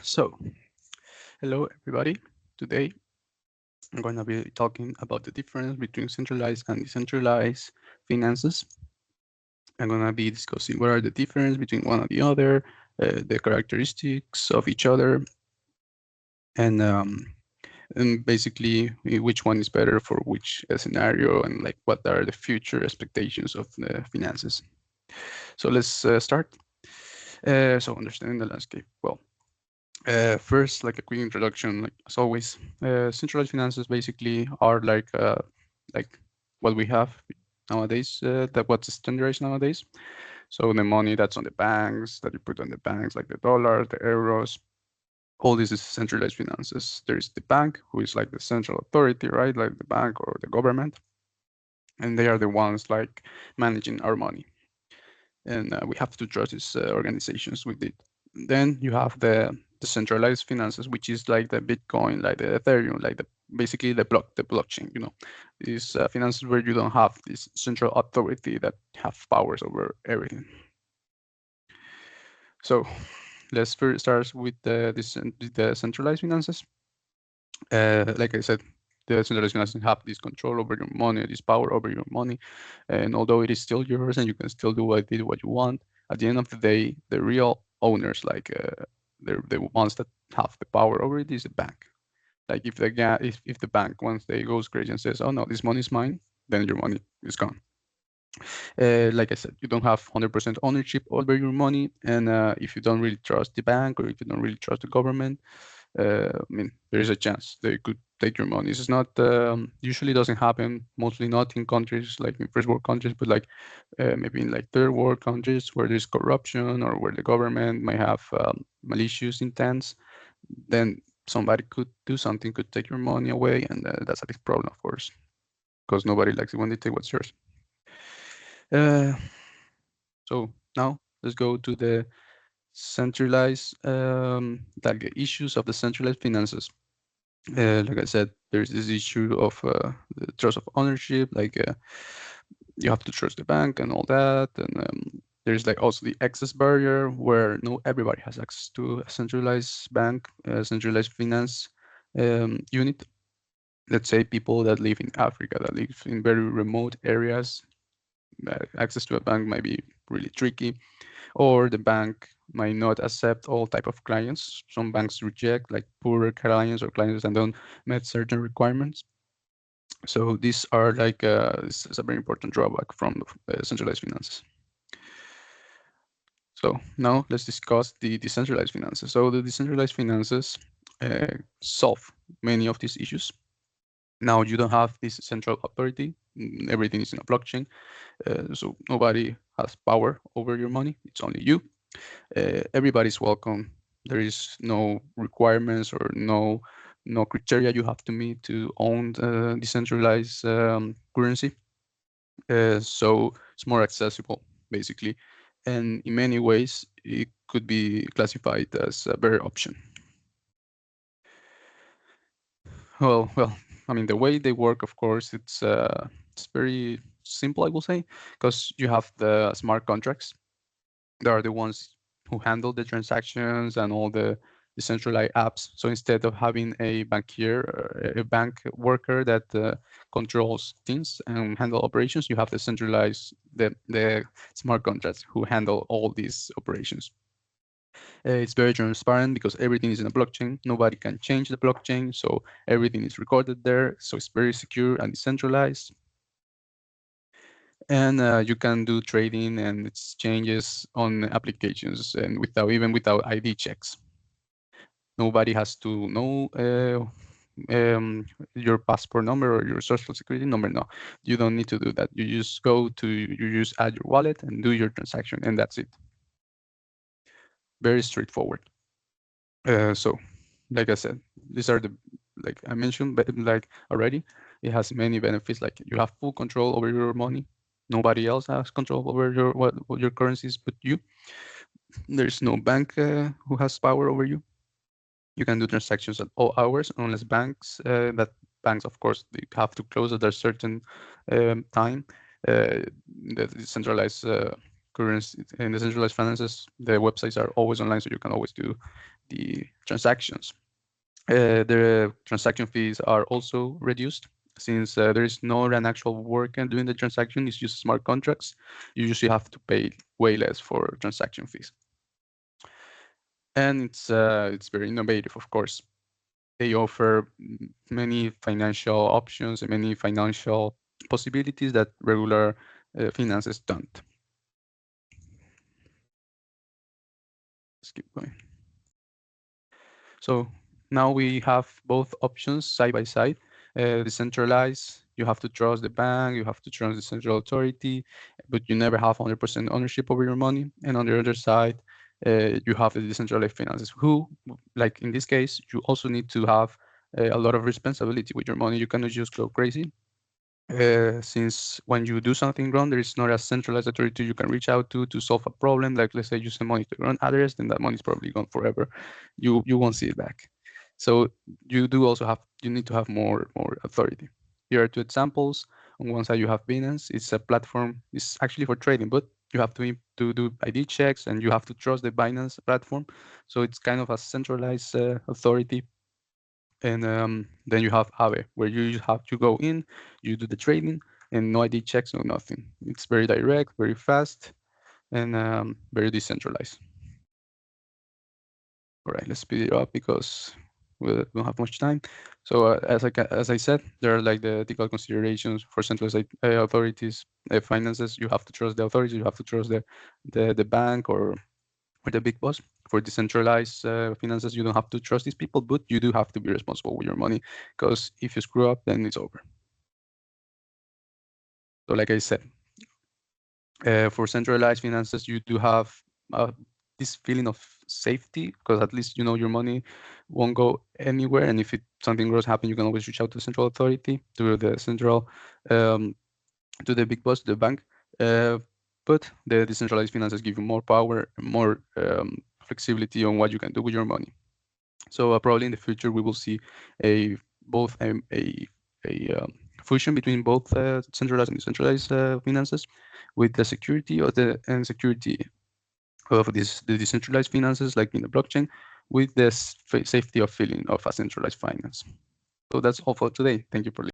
So, hello everybody. Today I'm going to be talking about the difference between centralized and decentralized finances. I'm going to be discussing what are the difference between one and the other, the characteristics of each other, and basically which one is better for which scenario, and like what are the future expectations of the finances. So let's start. So understanding the landscape. Well, first, like a quick introduction, like as always, centralized finances basically are like what we have nowadays, that what's standardized nowadays. So the money that's on the banks, that you put on the banks, like the dollars, the euros, all this is centralized finances. There's the bank, who is like the central authority, right? Like the bank or the government, and they are the ones like managing our money, and we have to trust these organizations with it. Then you have the decentralized finances, which is like the Bitcoin, like the Ethereum, like the basically the blockchain. These finances where you don't have this central authority that have powers over everything. So let's first start with the centralized finances. Like I said, the centralized finances have this control over your money, this power over your money, and although it is still yours and you can still do what you want, at the end of the day, the real owners, like the ones that have the power over it, is the bank. Like if the bank once they goes crazy and says, "Oh no, this money is mine," then your money is gone. Like I said, you don't have 100% ownership over your money, and if you don't really trust the bank or if you don't really trust the government, I mean, there is a chance they could take your money. It's not usually doesn't happen. Mostly not in countries like in first world countries, but like maybe in like third world countries where there's corruption or where the government might have malicious intents. Then somebody could do something, could take your money away, and that's a big problem, of course, because nobody likes it when they take what's yours. Uh, so now let's go to the centralized, like the issues of the centralized finances. Like I said, there's this issue of the trust of ownership. Like you have to trust the bank and all that, and there's like also the access barrier where no everybody has access to a centralized bank, a centralized finance unit. Let's say people that live in Africa, that live in very remote areas, access to a bank might be really tricky, or the bank might not accept all type of clients. Some banks reject like poorer clients or clients that don't meet certain requirements. So these are like this is a very important drawback from the centralized finances. So now let's discuss the decentralized finances. So the decentralized finances solve many of these issues. Now you don't have this central authority. Everything is in a blockchain, so nobody has power over your money. It's only you. Everybody's welcome. There is no requirements or no criteria you have to meet to own decentralized currency. So it's more accessible, basically, and in many ways it could be classified as a better option. Well, I mean the way they work, of course, it's very simple, I will say, because you have the smart contracts. They are the ones who handle the transactions and all the decentralized apps. So instead of having a bankier, a bank worker that controls things and handle operations, you have the centralized, the smart contracts who handle all these operations. It's very transparent because everything is in a blockchain. Nobody can change the blockchain, so everything is recorded there. So it's very secure and decentralized, and you can do trading and exchanges on applications and without ID checks. Nobody has to know your passport number or your social security number. No, you don't need to do that. You just you just add your wallet and do your transaction, and that's it. Very straightforward. So, like I said, these are the like I mentioned, but like already, it has many benefits. Like you have full control over your money. Nobody else has control over what your currencies but you. There's no bank who has power over you. You can do transactions at all hours, unless banks, of course, they have to close at a certain time. The decentralized currency and decentralized finances, the websites are always online, so you can always do the transactions. The transaction fees are also reduced since there is no an actual worker doing the transaction. It's just smart contracts. You usually have to pay way less for transaction fees, and it's very innovative, of course. They offer many financial options and many financial possibilities that regular finances don't. Let's keep going. So now we have both options side by side. Decentralized, you have to trust the bank, you have to trust the central authority, but you never have 100% ownership over your money. And on the other side, you have the decentralized finances, who, like in this case, you also need to have a lot of responsibility with your money. You cannot just go crazy. Since when you do something wrong, there is not a centralized authority you can reach out to solve a problem. Like let's say you send money to the wrong address, then that money is probably gone forever. You won't see it back. So you need to have more authority. Here are two examples. On one side you have Binance. It's a platform. It's actually for trading, but you have to do ID checks and you have to trust the Binance platform. So it's kind of a centralized authority. And then you have Aave, where you just have to go in, you do the trading, and no ID checks, no nothing. It's very direct, very fast, and very decentralized. All right, let's speed it up because we don't have much time. So as I said, there are like the ethical considerations for centralized authorities, finances. You have to trust the authorities. You have to trust the bank or the big boss. For decentralized finances, you don't have to trust these people, but you do have to be responsible with your money, because if you screw up, then it's over. So like I said, for centralized finances, you do have this feeling of safety, because at least you know your money won't go anywhere, and if something gross happen, you can always reach out to the central authority, to the central, to the big boss, to the bank. But the decentralized finances give you more power, more flexibility on what you can do with your money. So probably in the future we will see a both a fusion between both centralized and decentralized finances, with the security of the and security of the decentralized finances, like in the blockchain, with the safety of feeling of a centralized finance. So that's all for today. Thank you for listening.